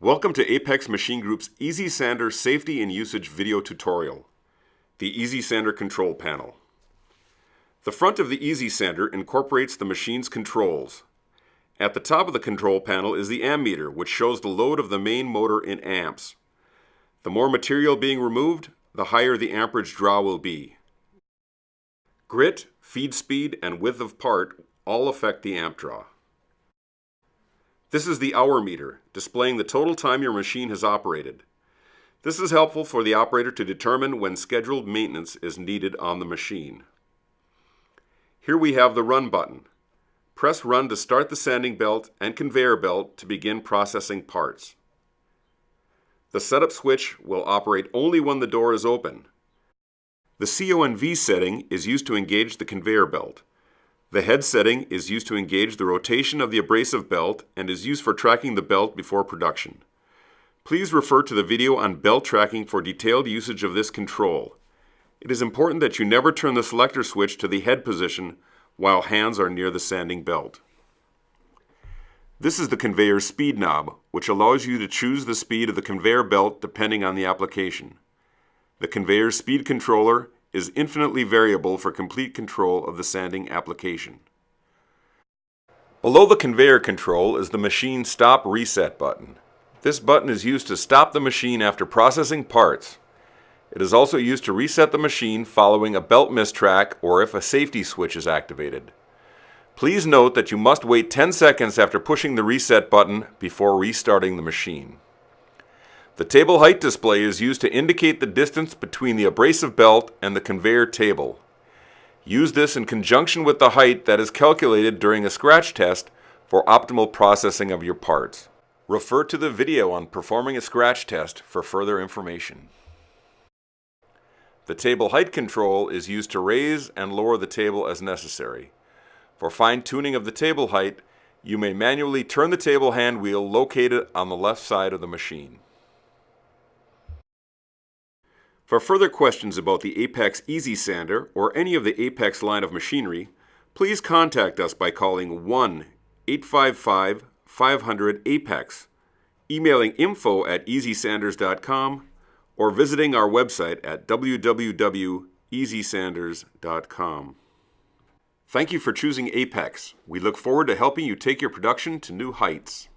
Welcome to Apex Machine Group's Easy Sander Safety and Usage video tutorial, the Easy Sander Control Panel. The front of the Easy Sander incorporates the machine's controls. At the top of the control panel is the ammeter, which shows the load of the main motor in amps. The more material being removed, the higher the amperage draw will be. Grit, feed speed, and width of part all affect the amp draw. This is the hour meter, displaying the total time your machine has operated. This is helpful for the operator to determine when scheduled maintenance is needed on the machine. Here we have the Run button. Press Run to start the sanding belt and conveyor belt to begin processing parts. The setup switch will operate only when the door is open. The CONV setting is used to engage the conveyor belt. The head setting is used to engage the rotation of the abrasive belt and is used for tracking the belt before production. Please refer to the video on belt tracking for detailed usage of this control. It is important that you never turn the selector switch to the head position while hands are near the sanding belt. This is the conveyor speed knob, which allows you to choose the speed of the conveyor belt depending on the application. The conveyor speed controller is infinitely variable for complete control of the sanding application. Below the conveyor control is the machine stop reset button. This button is used to stop the machine after processing parts. It is also used to reset the machine following a belt mistrack or if a safety switch is activated. Please note that you must wait 10 seconds after pushing the reset button before restarting the machine. The table height display is used to indicate the distance between the abrasive belt and the conveyor table. Use this in conjunction with the height that is calculated during a scratch test for optimal processing of your parts. Refer to the video on performing a scratch test for further information. The table height control is used to raise and lower the table as necessary. For fine-tuning of the table height, you may manually turn the table hand wheel located on the left side of the machine. For further questions about the Apex Easy Sander or any of the Apex line of machinery, please contact us by calling 1-855-500-APEX, emailing info@easysanders.com, or visiting our website at www.easysanders.com. Thank you for choosing Apex. We look forward to helping you take your production to new heights.